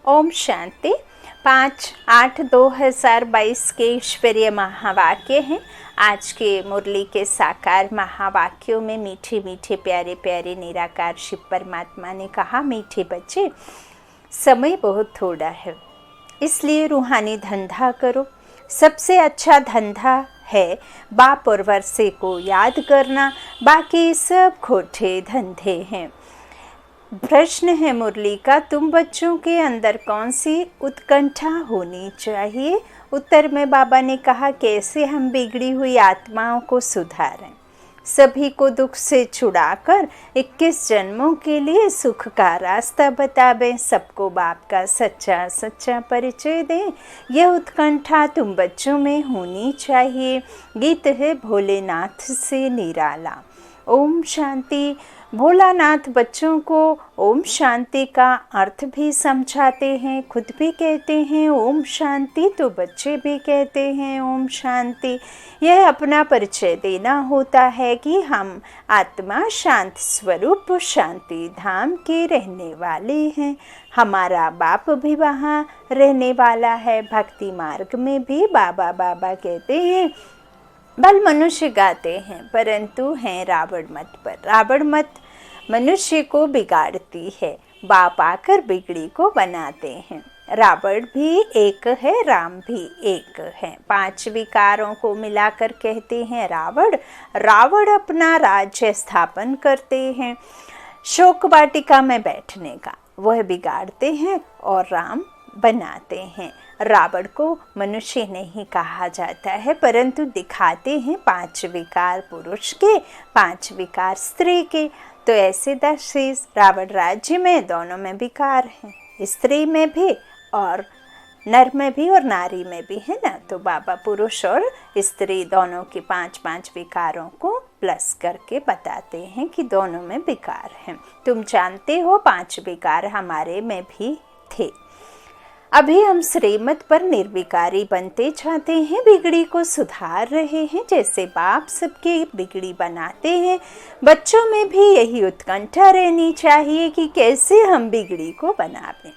ओम शांति। 5/8/2022 के ईश्वरीय महावाक्य हैं। आज के मुरली के साकार महावाक्यों में मीठे मीठे प्यारे प्यारे निराकार शिव परमात्मा ने कहा, मीठे बच्चे, समय बहुत थोड़ा है, इसलिए रूहानी धंधा करो। सबसे अच्छा धंधा है बाप और वर्षे को याद करना, बाकी सब खोटे धंधे हैं। प्रश्न है मुरली का, तुम बच्चों के अंदर कौन सी उत्कंठा होनी चाहिए? उत्तर में बाबा ने कहा, कैसे हम बिगड़ी हुई आत्माओं को सुधारें, सभी को दुख से छुड़ाकर 21 जन्मों के लिए सुख का रास्ता बतावें, सबको बाप का सच्चा सच्चा परिचय दें। यह उत्कंठा तुम बच्चों में होनी चाहिए। गीत है भोलेनाथ से निराला। ओम शांति। भोलानाथ बच्चों को ओम शांति का अर्थ भी समझाते हैं, खुद भी कहते हैं ओम शांति, तो बच्चे भी कहते हैं ओम शांति। यह अपना परिचय देना होता है कि हम आत्मा शांत स्वरूप शांति धाम के रहने वाले हैं। हमारा बाप भी वहाँ रहने वाला है। भक्ति मार्ग में भी बाबा बाबा कहते हैं। बल मनुष्य गाते हैं, परंतु हैं रावण मत पर। रावण मत मनुष्य को बिगाड़ती है, बाप आकर बिगड़ी को बनाते हैं। रावण भी एक है, राम भी एक है। 5 विकारों को मिलाकर कहते हैं रावण। रावण अपना राज्य स्थापन करते हैं, शोक वाटिका में बैठने का वह बिगाड़ते हैं और राम बनाते हैं। रावण को मनुष्य नहीं कहा जाता है, परंतु दिखाते हैं 5 विकार पुरुष के, 5 विकार स्त्री के। तो ऐसे 10 शीश रावण राज्य में दोनों में विकार हैं, स्त्री में भी और नर में भी और नारी में भी, है ना। तो बाबा पुरुष और स्त्री दोनों के 5-5 विकारों को प्लस करके बताते हैं कि दोनों में विकार हैं। तुम जानते हो 5 विकार हमारे में भी थे। अभी हम श्रीमत पर निर्विकारी बनते जाते हैं, बिगड़ी को सुधार रहे हैं। जैसे बाप सबके बिगड़ी बनाते हैं, बच्चों में भी यही उत्कंठा रहनी चाहिए कि कैसे हम बिगड़ी को बनावें।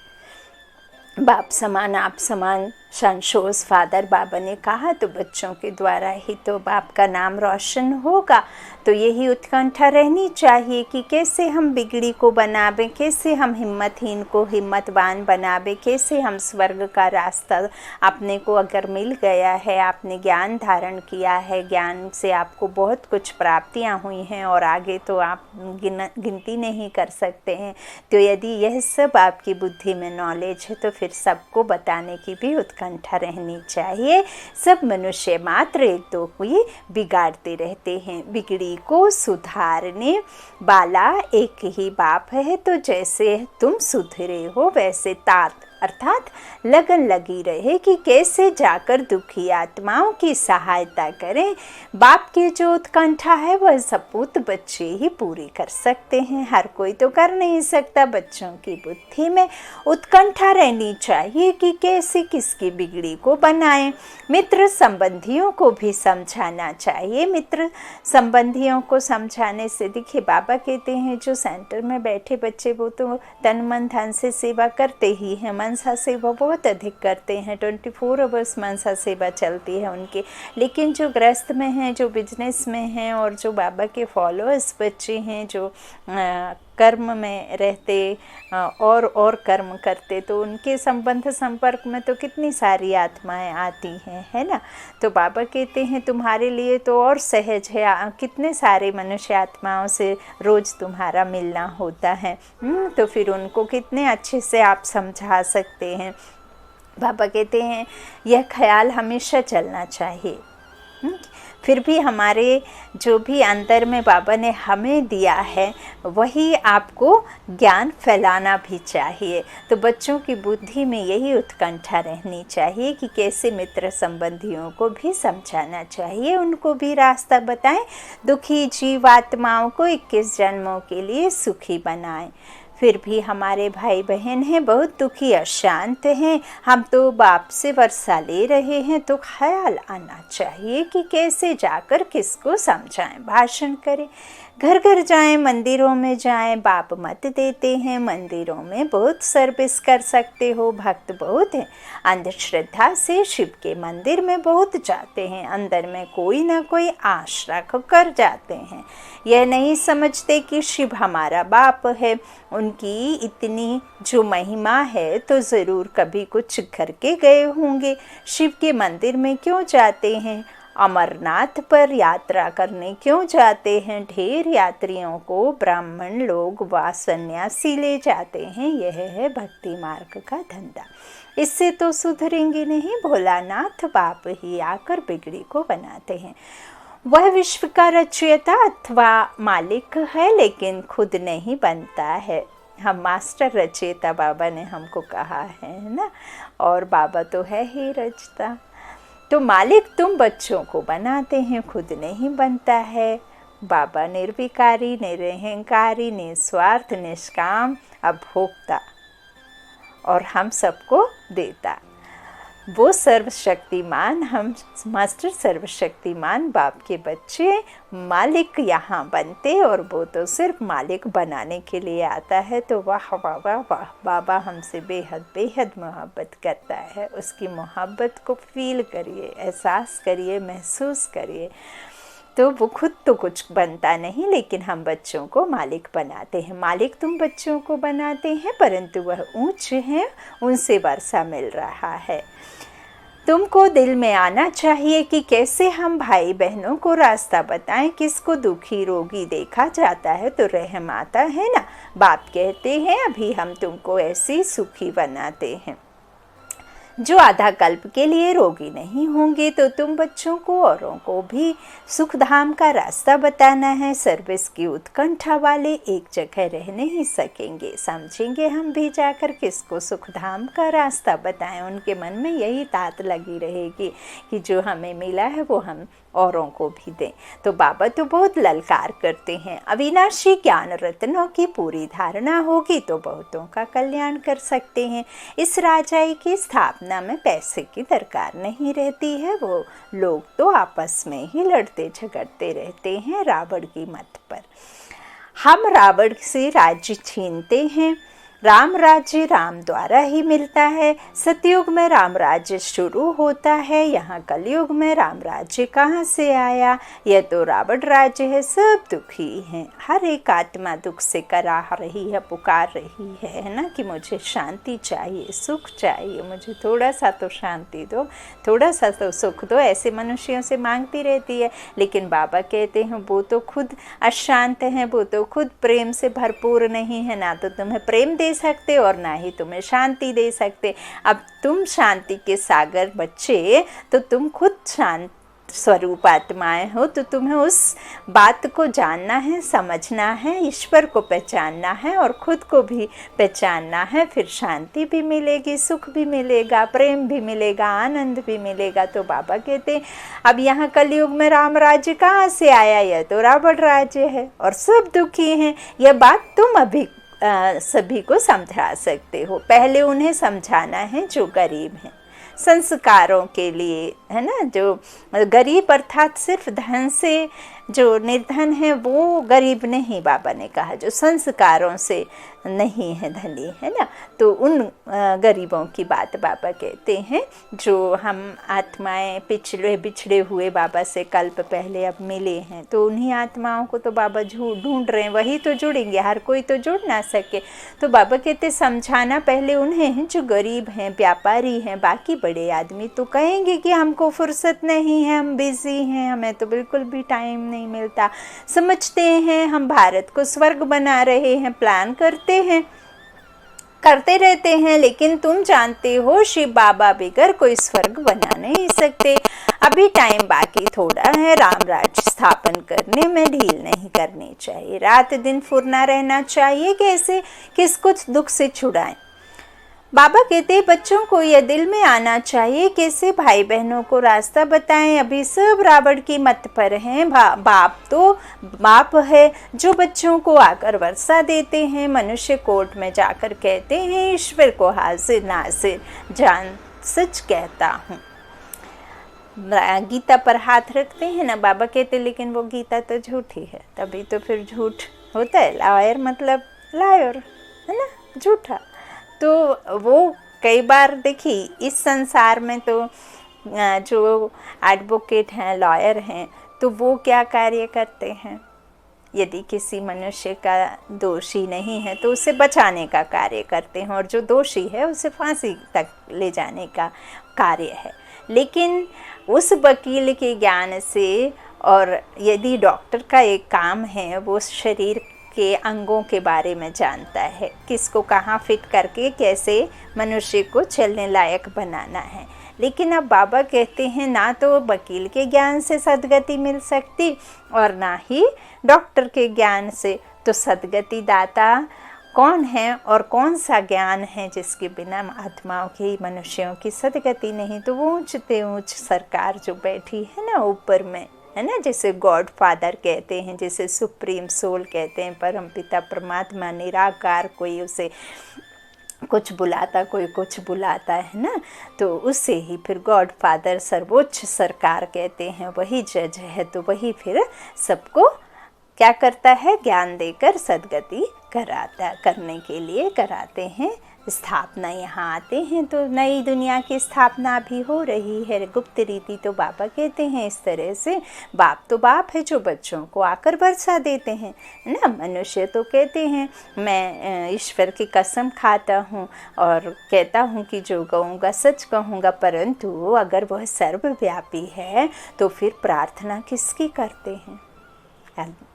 बाप समान आप समान संशोष फादर बाबा ने कहा, तो बच्चों के द्वारा ही तो बाप का नाम रोशन होगा। तो यही उत्कंठा रहनी चाहिए कि कैसे हम बिगड़ी को बनावें, कैसे हम हिम्मतहीन को हिम्मतवान बनावें, कैसे हम स्वर्ग का रास्ता अपने को अगर मिल गया है, आपने ज्ञान धारण किया है, ज्ञान से आपको बहुत कुछ प्राप्तियां हुई हैं और आगे तो आप गिनती नहीं कर सकते हैं। तो यदि यह सब आपकी बुद्धि में नॉलेज है तो फिर सबको बताने की भी उत्कंठा रहनी चाहिए। सब मनुष्य मात्र एक दो को बिगाड़ते रहते हैं। बिगड़ी को सुधारने वाला एक ही बाप है। तो जैसे तुम सुधरे हो वैसे तात अर्थात लगन लगी रहे कि कैसे जाकर दुखी आत्माओं की सहायता करें। बाप की जो उत्कंठा है वह सपूत बच्चे ही पूरी कर सकते हैं, हर कोई तो कर नहीं सकता। बच्चों की बुद्धि में उत्कंठा रहनी चाहिए कि कैसे किसकी बिगड़ी को बनाएं। मित्र संबंधियों को भी समझाना चाहिए। मित्र संबंधियों को समझाने से, देखिए बाबा कहते हैं जो सेंटर में बैठे बच्चे वो तो तन मन धन से सेवा करते ही हैं, मनसा सेवा बहुत अधिक करते हैं, 24 आवर्स मनसा सेवा चलती है उनकी। लेकिन जो गृहस्थ में हैं, जो बिजनेस में हैं और जो बाबा के फॉलोअर्स बच्चे हैं, जो कर्म में रहते और कर्म करते, तो उनके संबंध संपर्क में तो कितनी सारी आत्माएं आती हैं, है ना। तो बाबा कहते हैं तुम्हारे लिए तो और सहज है, कितने सारे मनुष्य आत्माओं से रोज़ तुम्हारा मिलना होता है। तो फिर उनको कितने अच्छे से आप समझा सकते हैं। बाबा कहते हैं यह ख्याल हमेशा चलना चाहिए। फिर भी हमारे जो भी अंदर में बाबा ने हमें दिया है वही आपको ज्ञान फैलाना भी चाहिए। तो बच्चों की बुद्धि में यही उत्कंठा रहनी चाहिए कि कैसे मित्र संबंधियों को भी समझाना चाहिए, उनको भी रास्ता बताएं, दुखी जीवात्माओं को 21 जन्मों के लिए सुखी बनाएं। फिर भी हमारे भाई बहन हैं बहुत दुखी अशांत हैं, हम तो बाप से वर्षा ले रहे हैं, तो ख्याल आना चाहिए कि कैसे जाकर किसको समझाएं, भाषण करें। घर घर जाएं, मंदिरों में जाएं, बाप मत देते हैं। मंदिरों में बहुत सर्विस कर सकते हो, भक्त बहुत हैं। अंधश्रद्धा से शिव के मंदिर में बहुत जाते हैं, अंदर में कोई ना कोई आश रख कर जाते हैं। यह नहीं समझते कि शिव हमारा बाप है, उनकी इतनी जो महिमा है तो ज़रूर कभी कुछ करके गए होंगे। शिव के मंदिर में क्यों जाते हैं? अमरनाथ पर यात्रा करने क्यों जाते हैं? ढेर यात्रियों को ब्राह्मण लोग व सन्यासी ले जाते हैं। यह है भक्ति मार्ग का धंधा। इससे तो सुधरेंगे नहीं। भोलानाथ बाप ही आकर बिगड़ी को बनाते हैं। वह विश्व का रचयिता अथवा मालिक है, लेकिन खुद नहीं बनता है। हम मास्टर रचयिता बाबा ने हमको कहा है ना, और बाबा तो है ही रचता। तो मालिक तुम बच्चों को बनाते हैं, खुद नहीं बनता है। बाबा निर्विकारी, निरहंकारी, निस्वार्थ, निष्काम, अभोक्ता और हम सबको देता। वो सर्वशक्तिमान, हम मास्टर सर्वशक्तिमान बाप के बच्चे मालिक यहाँ बनते, और वो तो सिर्फ मालिक बनाने के लिए आता है। तो वाह वाह वाह वाह, बाबा हमसे बेहद बेहद मोहब्बत करता है। उसकी मोहब्बत को फील करिए, एहसास करिए, महसूस करिए। तो वो खुद तो कुछ बनता नहीं, लेकिन हम बच्चों को मालिक बनाते हैं। मालिक तुम बच्चों को बनाते हैं, परंतु वह ऊंच हैं, उनसे वर्षा मिल रहा है। तुमको दिल में आना चाहिए कि कैसे हम भाई बहनों को रास्ता बताएं। किसको दुखी रोगी देखा जाता है तो रहम आता है ना। बाप कहते हैं अभी हम तुमको ऐसी सुखी बनाते हैं। जो आधा कल्प के लिए रोगी नहीं होंगे, तो तुम बच्चों को औरों को भी सुखधाम का रास्ता बताना है। सर्विस की उत्कंठा वाले एक जगह रह नहीं सकेंगे। समझेंगे हम भी जाकर किसको सुखधाम का रास्ता बताएं। उनके मन में यही तात लगी रहेगी कि जो हमें मिला है वो हम औरों को भी दें। तो बाबा तो बहुत ललकार करते हैं। अविनाशी ज्ञान रत्नों की पूरी धारणा होगी तो बहुतों का कल्याण कर सकते हैं। इस राजाई की स्थापना में पैसे की दरकार नहीं रहती है। वो लोग तो आपस में ही लड़ते झगड़ते रहते हैं रावण की मत पर। हम रावण से राज्य छीनते हैं। राम राज्य राम द्वारा ही मिलता है। सतयुग में राम राज्य शुरू होता है, यहाँ कलयुग में राम राज्य कहाँ से आया? यह तो रावण राज्य है। सब दुखी हैं, हर एक आत्मा दुख से कराह रही है, पुकार रही है ना, कि मुझे शांति चाहिए, सुख चाहिए, मुझे थोड़ा सा तो शांति दो, थोड़ा सा तो सुख दो। ऐसे मनुष्यों से मांगती रहती है। लेकिन बाबा कहते हैं वो तो खुद अशांत हैं, वो तो खुद प्रेम से भरपूर नहीं है। ना तो तुम्हें प्रेम दे सकते और ना ही तुम्हें शांति दे सकते। अब तुम शांति के सागर बच्चे, तो तुम खुद शांत स्वरूप आत्माएं हो, तो तुम्हें उस बात को जानना है, समझना है, ईश्वर को पहचानना है और खुद को भी पहचानना है। फिर शांति भी मिलेगी, सुख भी मिलेगा, प्रेम भी मिलेगा, आनंद भी मिलेगा। तो बाबा कहते हैं अब यहाँ कलयुग में राम राज्य कहाँ से आया? यह तो रावण राज्य है और सब दुखी हैं। यह बात तुम अभी सभी को समझा सकते हो। पहले उन्हें समझाना है जो गरीब हैं, संस्कारों के लिए, है ना। जो गरीब अर्थात सिर्फ धन से जो निर्धन है वो गरीब नहीं, बाबा ने कहा जो संस्कारों से नहीं है धनी, है ना। तो उन गरीबों की बात बाबा कहते हैं। जो हम आत्माएं पिछले बिछड़े हुए बाबा से कल्प पहले अब मिले हैं, तो उन्हीं आत्माओं को तो बाबा ढूंढ रहे हैं, वही तो जुड़ेंगे, हर कोई तो जुड़ ना सके। तो बाबा कहते समझाना पहले उन्हें है जो गरीब हैं, व्यापारी हैं। बाकी बड़े आदमी तो कहेंगे कि हमको फुर्सत नहीं है, हम बिजी हैं, हमें तो बिल्कुल भी टाइम नहीं मिलता। समझते हैं हम भारत को स्वर्ग बना रहे हैं, प्लान करते रहते हैं, लेकिन तुम जानते हो शिव बाबा बगैर कोई स्वर्ग बना नहीं सकते। अभी टाइम बाकी थोड़ा है। राम राज्य स्थापन करने में ढील नहीं करनी चाहिए, रात दिन फुरना रहना चाहिए। कैसे किसको दुख से छुड़ाएं? बाबा कहते हैं बच्चों को यह दिल में आना चाहिए, कैसे भाई बहनों को रास्ता बताएं। अभी सब रावण की मत पर हैं। बाप तो बाप है जो बच्चों को आकर वर्षा देते हैं। मनुष्य कोर्ट में जाकर कहते हैं ईश्वर को हाजिर नाजिर जान सच कहता हूँ। गीता पर हाथ रखते हैं ना, बाबा कहते लेकिन वो गीता तो झूठी है, तभी तो फिर झूठ होता है। लायर मतलब लायर है ना, झूठा। तो वो कई बार देखिए इस संसार में तो जो एडवोकेट हैं, लॉयर हैं, तो वो क्या कार्य करते हैं, यदि किसी मनुष्य का दोषी नहीं है तो उसे बचाने का कार्य करते हैं, और जो दोषी है उसे फांसी तक ले जाने का कार्य है। लेकिन उस वकील के ज्ञान से, और यदि डॉक्टर का एक काम है वो शरीर के अंगों के बारे में जानता है, किसको कहाँ फिट करके कैसे मनुष्य को चलने लायक बनाना है। लेकिन अब बाबा कहते हैं ना तो वकील के ज्ञान से सद्गति मिल सकती और ना ही डॉक्टर के ज्ञान से। तो सद्गति दाता कौन है और कौन सा ज्ञान है जिसके बिना आत्माओं की, मनुष्यों की सद्गति नहीं। तो वो ऊंचते ऊंच सरकार जो बैठी है ना ऊपर में, है ना, जिसे गॉड फादर कहते हैं, जिसे सुप्रीम सोल कहते हैं, परमपिता परमात्मा निराकार, कोई उसे कुछ बुलाता कोई कुछ बुलाता है ना, तो उससे ही फिर गॉड फादर सर्वोच्च सरकार कहते हैं, वही जज है। तो वही फिर सबको क्या करता है, ज्ञान देकर सद्गति करने के लिए कराते हैं, स्थापना यहाँ आते हैं। तो नई दुनिया की स्थापना भी हो रही है, गुप्त रीति। तो बाबा कहते हैं इस तरह से, बाप तो बाप है जो बच्चों को आकर वर्षा देते हैं, है ना। मनुष्य तो कहते हैं मैं ईश्वर की कसम खाता हूँ और कहता हूँ कि जो कहूँगा सच कहूँगा, परंतु अगर वह सर्वव्यापी है तो फिर प्रार्थना किसकी करते हैं।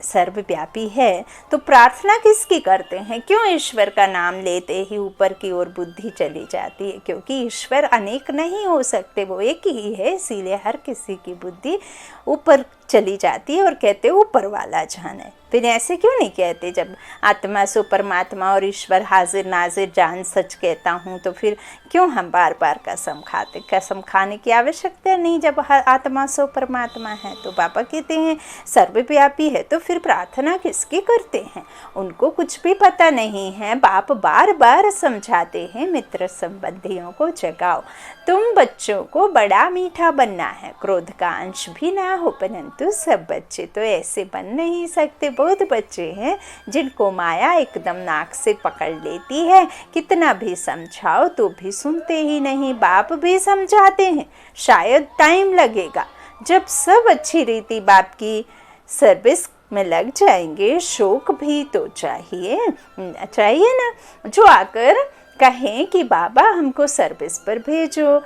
सर्वव्यापी है तो प्रार्थना किसकी करते हैं। क्यों ईश्वर का नाम लेते ही ऊपर की ओर बुद्धि चली जाती है, क्योंकि ईश्वर अनेक नहीं हो सकते, वो एक ही है, इसीलिए हर किसी की बुद्धि ऊपर चली जाती है और कहते ऊपर वाला जाने। फिर ऐसे क्यों नहीं कहते, जब आत्मा सो परमात्मा और ईश्वर हाजिर नाजिर जान सच कहता हूँ, तो फिर क्यों हम बार बार कसम खाते। कसम खाने की आवश्यकता नहीं जब आत्मा सो परमात्मा है। तो बाबा कहते हैं सर्वव्यापी है तो फिर प्रार्थना किसकी करते हैं। उनको कुछ भी पता नहीं है। बाप बार बार समझाते हैं मित्र संबंधियों को जगाओ, तुम बच्चों को बड़ा मीठा बनना है, क्रोध का अंश भी ना हो। परंतु सब बच्चे तो ऐसे बन नहीं सकते। बहुत बच्चे हैं जिनको माया एकदम नाक से पकड़ लेती है, कितना भी समझाओ तो भी सुनते ही नहीं। बाप भी समझाते हैं, शायद टाइम लगेगा। जब सब अच्छी रीति बाप की सर्विस में लग जाएंगे, शौक भी तो चाहिए ना, जो आकर कहें कि बाबा हमको सर्विस पर भेजो,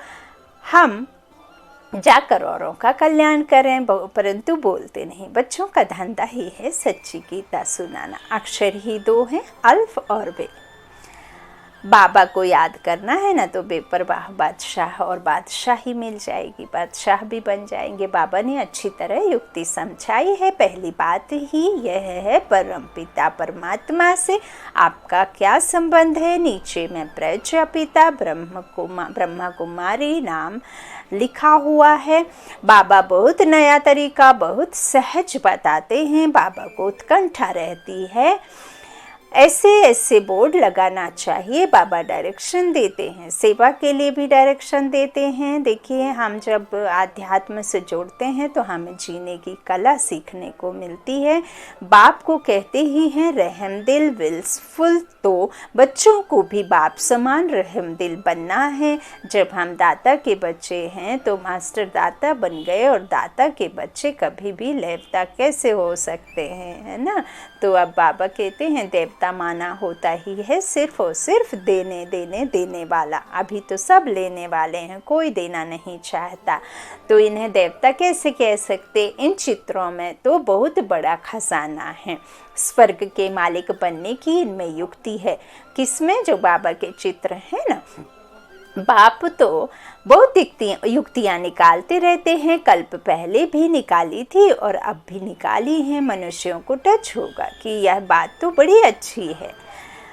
हम जाकर औरों का कल्याण करें। परंतु बोलते नहीं। बच्चों का धंधा ही है सच्ची गीता सुनाना। अक्षर ही दो हैं, अल्फ और बे। बाबा को याद करना है ना तो बेपरवाह बादशाह और बादशाही मिल जाएगी, बादशाह भी बन जाएंगे। बाबा ने अच्छी तरह युक्ति समझाई है। पहली बात ही यह है, परमपिता परमात्मा से आपका क्या संबंध है। नीचे में प्रजापिता ब्रह्मा कुमारी नाम लिखा हुआ है। बाबा बहुत नया तरीका बहुत सहज बताते हैं, बाबा को उत्कंठा रहती है। ऐसे ऐसे बोर्ड लगाना चाहिए। बाबा डायरेक्शन देते हैं, सेवा के लिए भी डायरेक्शन देते हैं। देखिए हम जब आध्यात्म से जोड़ते हैं तो हमें जीने की कला सीखने को मिलती है। बाप को कहते ही हैं रहम दिल विल्सफुल, तो बच्चों को भी बाप समान रहम दिल बनना है। जब हम दाता के बच्चे हैं तो मास्टर दाता बन गए, और दाता के बच्चे कभी भी लेवता कैसे हो सकते हैं, है ना। तो अब बाबा कहते हैं देवता माना होता ही है सिर्फ और सिर्फ देने वाला। अभी तो सब लेने वाले हैं, कोई देना नहीं चाहता। तो इन्हें देवता कैसे कह सकते। इन चित्रों में तो बहुत बड़ा खजाना है, स्वर्ग के मालिक बनने की इनमें युक्ति है। किसमें, जो बाबा के चित्र हैं ना। बाप तो बहुत युक्तियाँ निकालते रहते हैं, कल्प पहले भी निकाली थी और अब भी निकाली है। मनुष्यों को टच होगा कि यह बात तो बड़ी अच्छी है।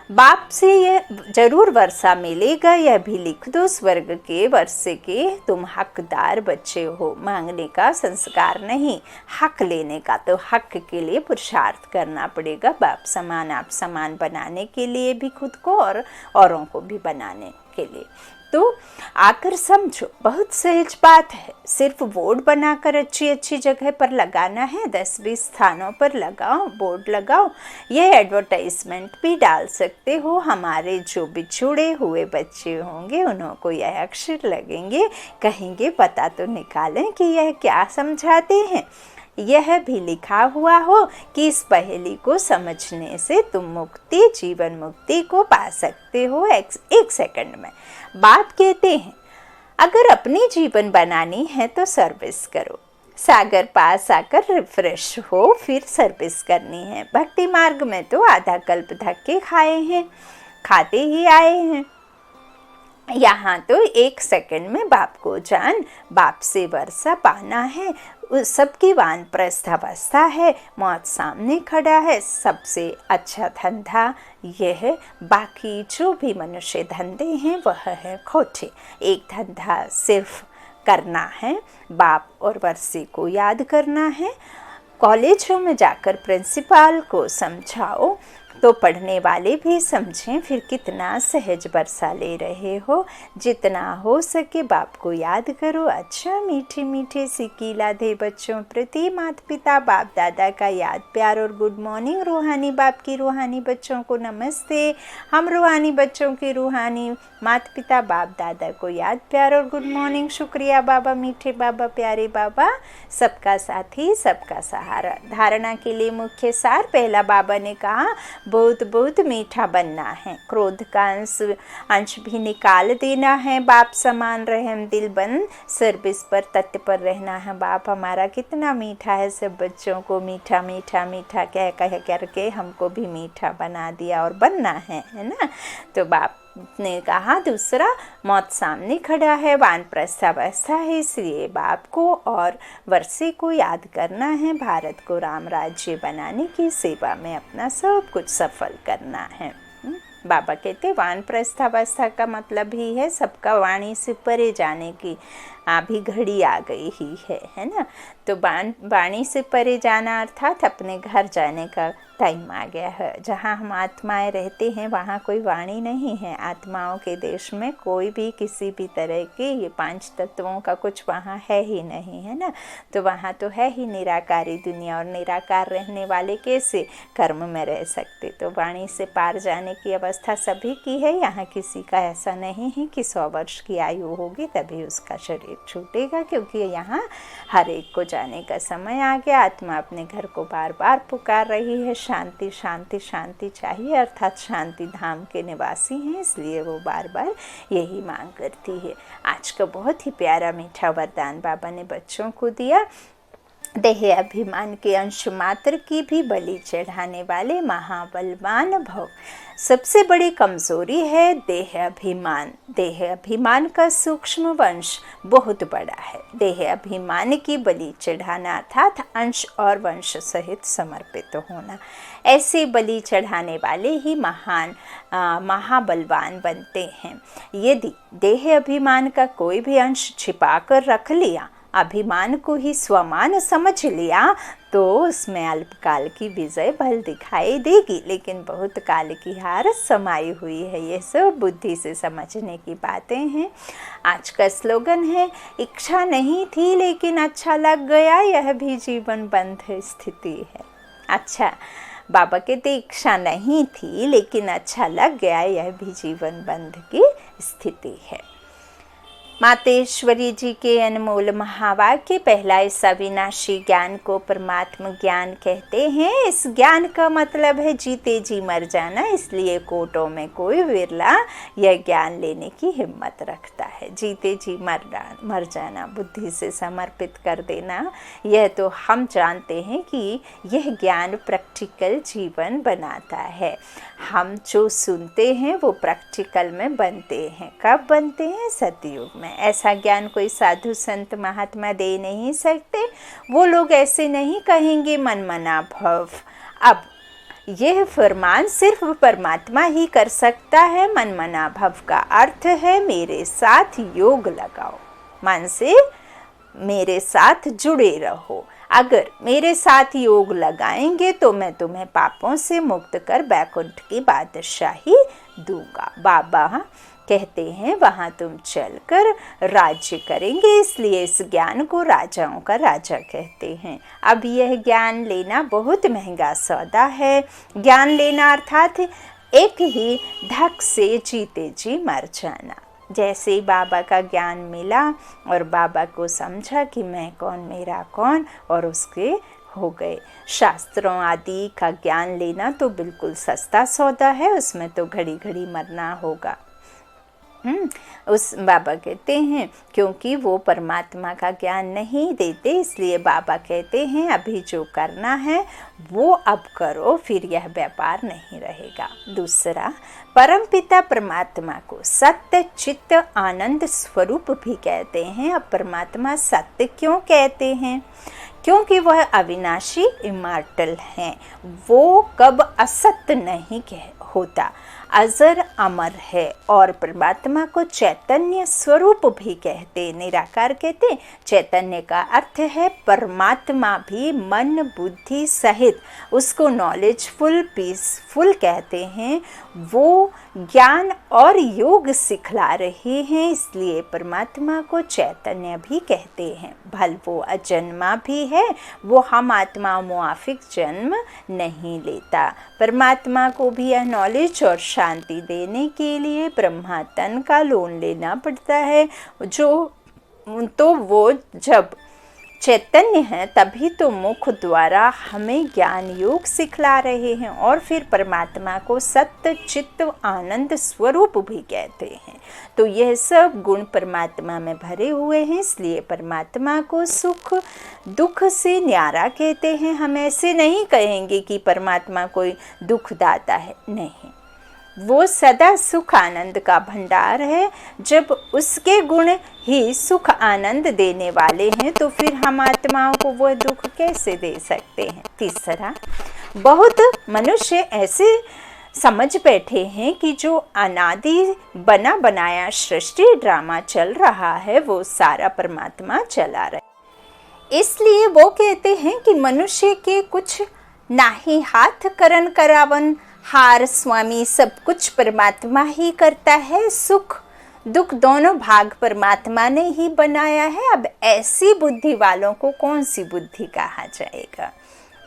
बाप से यह जरूर वर्षा मिलेगा, यह भी लिख दो। स्वर्ग के वर्षे के तुम हकदार बच्चे हो। मांगने का संस्कार नहीं, हक लेने का। तो हक के लिए पुरुषार्थ करना पड़ेगा। बाप समान आप समान बनाने के लिए भी खुद को और औरों को भी बनाने के लिए। तो आकर समझो, बहुत सहज बात है। सिर्फ बोर्ड बनाकर अच्छी अच्छी जगह पर लगाना है, 10-20 स्थानों पर लगाओ, बोर्ड लगाओ। ये एडवर्टाइजमेंट भी डाल सकते हो। हमारे जो बिछुड़े हुए बच्चे होंगे उनको यह अक्षर लगेंगे, कहेंगे पता तो निकालें कि यह क्या समझाते हैं। यह भी लिखा हुआ हो कि इस पहेली को समझने से तुम मुक्ति, जीवन मुक्ति को पा सकते हो 1 सेकंड में। बाप कहते हैं अगर अपनी जीवन बनानी है तो सर्विस करो। सागर पास आकर रिफ्रेश हो, फिर सर्विस करनी है। भक्ति मार्ग में तो आधा कल्प धक्के खाए हैं, खाते ही आए हैं। यहाँ तो 1 सेकंड में बाप को जान, बाप से वर्षा पाना है। उस सबकी वानप्रस्थ अवस्था है, मौत सामने खड़ा है। सबसे अच्छा धंधा यह है। बाकी जो भी मनुष्य धंधे हैं वह है खोटे। एक धंधा सिर्फ करना है, बाप और वर्षे को याद करना है। कॉलेजों में जाकर प्रिंसिपल को समझाओ तो पढ़ने वाले भी समझें फिर कितना सहज वर्षा ले रहे हो। जितना हो सके बाप को याद करो। अच्छा मीठे मीठे सिकीला दे बच्चों प्रति माता पिता बाप दादा का याद प्यार और गुड मॉर्निंग। रूहानी बाप की रूहानी बच्चों को नमस्ते। हम रूहानी बच्चों की रूहानी माता पिता बाप दादा को याद प्यार और गुड मॉर्निंग। शुक्रिया बाबा, मीठे बाबा, प्यारे बाबा। सबका साथी सबका सहारा। धारणा के लिए मुख्य सार। पहला बाबा ने कहा बहुत बहुत मीठा बनना है, क्रोध का अंश भी निकाल देना है, बाप समान रहम दिल बन सर्विस पर तत्पर रहना है। बाप हमारा कितना मीठा है, सब बच्चों को मीठा मीठा मीठा कह कह करके हमको भी मीठा बना दिया और बनना है ना। तो बाप ने कहा दूसरा, मौत सामने खड़ा है, वानप्रस्थ अवस्था है, इसलिए बाप को और वर्षे को याद करना है। भारत को राम राज्य बनाने की सेवा में अपना सब कुछ सफल करना है। बाबा कहते वानप्रस्थ अवस्था का मतलब ही है सबका वाणी से परे जाने की अभी घड़ी आ गई ही है ना। तो वाणी से परे जाना अर्थात अपने घर जाने का टाइम आ गया है। जहाँ हम आत्माएं रहते हैं वहाँ कोई वाणी नहीं है। आत्माओं के देश में कोई भी किसी भी तरह के ये 5 तत्वों का कुछ वहाँ है ही नहीं, है ना। तो वहाँ तो है ही निराकारी दुनिया, और निराकार रहने वाले कैसे कर्म में रह सकते। तो वाणी से पार जाने की अवस्था सभी की है। यहाँ किसी का ऐसा नहीं है कि 100 वर्ष की आयु होगी तभी उसका शरीर छूटेगा, क्योंकि यहाँ हर एक को जाने का समय आ गया। आत्मा अपने घर को बार बार पुकार रही है। शांति शांति शांति चाहिए, अर्थात शांति धाम के निवासी हैं, इसलिए वो बार बार यही मांग करती है। आज का बहुत ही प्यारा मीठा वरदान बाबा ने बच्चों को दिया। देह अभिमान के अंश मात्र की भी बलि चढ़ाने वाले महाबलवान भव। सबसे बड़ी कमजोरी है देह अभिमान। देह अभिमान का सूक्ष्म वंश बहुत बड़ा है। देह अभिमान की बलि चढ़ाना अर्थात अंश और वंश सहित समर्पित होना। ऐसे बलि चढ़ाने वाले ही महाबलवान बनते हैं। यदि देह अभिमान का कोई भी अंश छिपा कर रख लिया, अभिमान को ही स्वमान समझ लिया, तो उसमें अल्पकाल की विजय भल दिखाई देगी, लेकिन बहुत काल की हार समाई हुई है। ये सब बुद्धि से समझने की बातें हैं। आज का स्लोगन है, इच्छा नहीं थी लेकिन अच्छा लग गया, यह भी जीवन बंध स्थिति है। अच्छा, बाबा कहते इच्छा नहीं थी लेकिन अच्छा लग गया, यह भी जीवन बंध की स्थिति है। मातेश्वरी जी के अनमोल महावाक्य। पहला, इस अविनाशी ज्ञान को परमात्म ज्ञान कहते हैं। इस ज्ञान का मतलब है जीते जी मर जाना, इसलिए कोटों में कोई विरला यह ज्ञान लेने की हिम्मत रखता है। जीते जी मर जाना, बुद्धि से समर्पित कर देना, यह तो हम जानते हैं कि यह ज्ञान प्रैक्टिकल जीवन बनाता है। हम जो सुनते हैं वो प्रैक्टिकल में बनते हैं। कब बनते हैं? सतयुग में। ऐसा ज्ञान कोई साधु संत महात्मा दे नहीं सकते। वो लोग ऐसे नहीं कहेंगे मन मना भव। अब यह फरमान सिर्फ परमात्मा ही कर सकता है। मन मना भव का अर्थ है मेरे साथ योग लगाओ, मन से मेरे साथ जुड़े रहो। अगर मेरे साथ योग लगाएंगे तो मैं तुम्हें पापों से मुक्त कर बैकुंठ की बादशाही दूंगा। बाबा कहते हैं वहाँ तुम चलकर राज्य करेंगे, इसलिए इस ज्ञान को राजाओं का राजा कहते हैं। अब यह ज्ञान लेना बहुत महंगा सौदा है। ज्ञान लेना अर्थात एक ही धक से जीते जी मर जाना। जैसे ही बाबा का ज्ञान मिला और बाबा को समझा कि मैं कौन मेरा कौन, और उसके हो गए। शास्त्रों आदि का ज्ञान लेना तो बिल्कुल सस्ता सौदा है, उसमें तो घड़ी घड़ी मरना होगा। उस बाबा कहते हैं क्योंकि वो परमात्मा का ज्ञान नहीं देते, इसलिए बाबा कहते हैं अभी जो करना है वो अब करो, फिर यह व्यापार नहीं रहेगा। दूसरा, परमपिता परमात्मा को सत्य चित्त आनंद स्वरूप भी कहते हैं। अब परमात्मा सत्य क्यों कहते हैं? क्योंकि वह अविनाशी इमॉर्टल हैं, वो कब असत्य नहीं होता, अजर अमर है। और परमात्मा को चैतन्य स्वरूप भी कहते, निराकार कहते। चैतन्य का अर्थ है परमात्मा भी मन बुद्धि सहित, उसको नॉलेजफुल पीसफुल कहते हैं। वो ज्ञान और योग सिखला रहे हैं, इसलिए परमात्मा को चैतन्य भी कहते हैं। भल वो अजन्मा भी है, वो हम आत्मा मुआफिक जन्म नहीं लेता। परमात्मा को भी यह नॉलेज और शांति देने के लिए ब्रह्मा तन का लोन लेना पड़ता है। तो वो जब चैतन्य है तभी तो मुख द्वारा हमें ज्ञान योग सिखला रहे हैं। और फिर परमात्मा को सत्य चित्त आनंद स्वरूप भी कहते हैं। तो यह सब गुण परमात्मा में भरे हुए हैं, इसलिए परमात्मा को सुख दुख से न्यारा कहते हैं। हम ऐसे नहीं कहेंगे कि परमात्मा कोई दुखदाता है, नहीं, वो सदा सुख आनंद का भंडार है। जब उसके गुण ही सुख आनंद देने वाले हैं तो फिर हम आत्माओं को वह दुख कैसे दे सकते हैं। तीसरा, बहुत मनुष्य ऐसे समझ बैठे हैं कि जो अनादि बना बनाया सृष्टि ड्रामा चल रहा है वो सारा परमात्मा चला रहा है। इसलिए वो कहते हैं कि मनुष्य के कुछ नाही हाथ करन करावन हार स्वामी, सब कुछ परमात्मा ही करता है। सुख दुख दोनों भाग परमात्मा ने ही बनाया है। अब ऐसी बुद्धि वालों को कौन सी बुद्धि कहा जाएगा?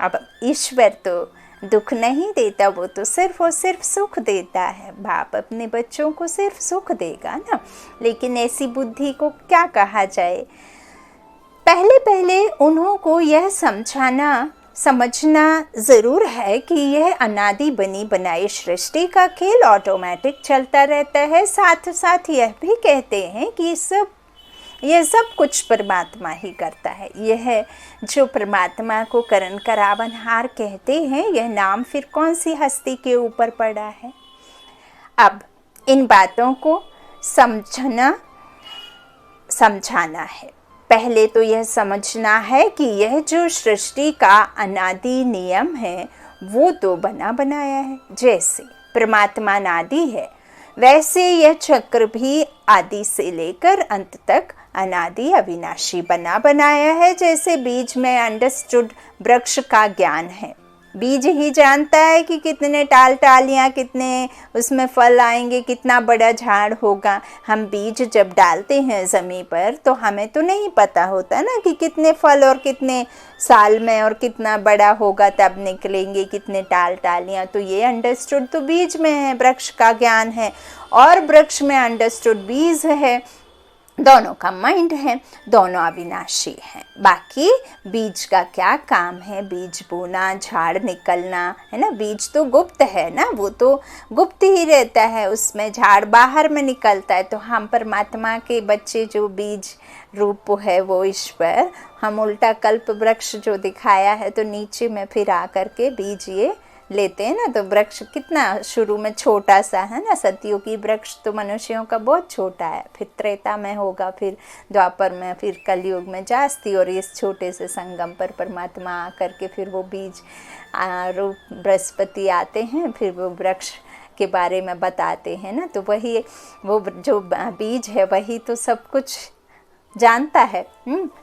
अब ईश्वर तो दुख नहीं देता, वो तो सिर्फ और सिर्फ सुख देता है। बाप अपने बच्चों को सिर्फ सुख देगा ना, लेकिन ऐसी बुद्धि को क्या कहा जाए? पहले पहले उन्हों को यह समझना ज़रूर है कि यह अनादि बनी बनाई सृष्टि का खेल ऑटोमेटिक चलता रहता है। साथ साथ यह भी कहते हैं कि यह सब कुछ परमात्मा ही करता है। यह जो परमात्मा को करन करावनहार कहते हैं, यह नाम फिर कौन सी हस्ती के ऊपर पड़ा है? अब इन बातों को समझाना है। पहले तो यह समझना है कि यह जो सृष्टि का अनादि नियम है वो तो बना बनाया है। जैसे परमात्मा अनादि है, वैसे यह चक्र भी आदि से लेकर अंत तक अनादि अविनाशी बना बनाया है। जैसे बीज में अंडरस्टूड वृक्ष का ज्ञान है, बीज ही जानता है कि कितने टालियाँ, कितने उसमें फल आएंगे, कितना बड़ा झाड़ होगा। हम बीज जब डालते हैं ज़मीन पर तो हमें तो नहीं पता होता ना कि कितने फल और कितने साल में और कितना बड़ा होगा, तब निकलेंगे कितने टालियाँ। तो ये अंडरस्टूड तो बीज में है, वृक्ष का ज्ञान है, और वृक्ष में अंडरस्टूड बीज है। दोनों का माइंड है, दोनों अविनाशी हैं। बाकी बीज का क्या काम है? बीज बोना, झाड़ निकलना है ना। बीज तो गुप्त है ना, वो तो गुप्त ही रहता है, उसमें झाड़ बाहर में निकलता है। तो हम परमात्मा के बच्चे जो बीज रूप है वो ईश्वर, हम उल्टा कल्प वृक्ष जो दिखाया है तो नीचे में फिर आकर के बीज ये लेते हैं ना। तो वृक्ष कितना शुरू में छोटा सा है ना, सतयुगी वृक्ष तो मनुष्यों का बहुत छोटा है, फिर त्रेता में होगा, फिर द्वापर में, फिर कलयुग में जास्ती, और इस छोटे से संगम पर परमात्मा आकर के फिर वो बीज रूप बृहस्पति आते हैं, फिर वो वृक्ष के बारे में बताते हैं ना। तो वही वो जो बीज है वही तो सब कुछ जानता है।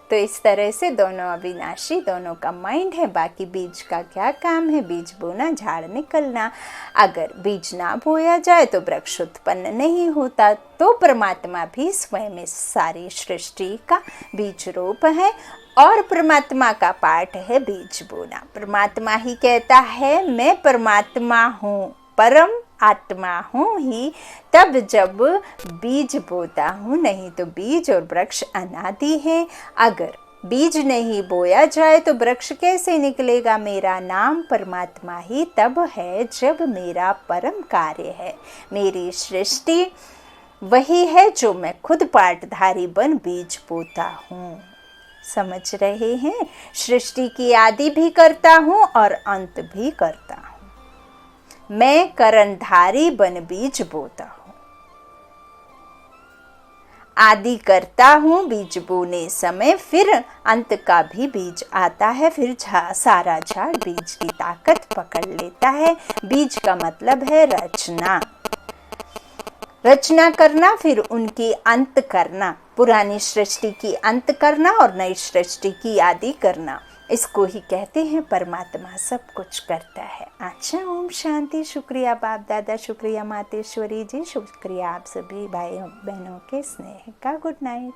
तो इस तरह से दोनों अविनाशी, दोनों का माइंड है। बाकी बीज का क्या काम है? बीज बोना, झाड़ निकलना। अगर बीज ना बोया जाए तो वृक्ष उत्पन्न नहीं होता। तो परमात्मा भी स्वयं इस सारी सृष्टि का बीज रूप है और परमात्मा का पाठ है बीज बोना। परमात्मा ही कहता है मैं परमात्मा हूँ, परम आत्मा हूँ ही तब जब बीज बोता हूँ, नहीं तो बीज और वृक्ष अनादि है। अगर बीज नहीं बोया जाए तो वृक्ष कैसे निकलेगा? मेरा नाम परमात्मा ही तब है जब मेरा परम कार्य है। मेरी सृष्टि वही है जो मैं खुद पाठधारी बन बीज बोता हूँ। समझ रहे हैं? सृष्टि की आदि भी करता हूँ और अंत भी करता हूँ। मैं करणधारी बन बीज बोता हूँ। आदि करता हूँ बीज बोने समय, फिर अंत का भी बीज आता है। फिर सारा झाड़ बीज की ताकत पकड़ लेता है। बीज का मतलब है रचना, रचना करना, फिर उनकी अंत करना। पुरानी सृष्टि की अंत करना और नई सृष्टि की आदि करना, इसको ही कहते हैं परमात्मा सब कुछ करता है। अच्छा, ओम शांति। शुक्रिया बाप दादा, शुक्रिया मातेश्वरी जी, शुक्रिया आप सभी भाइयों बहनों के स्नेह का। Good night.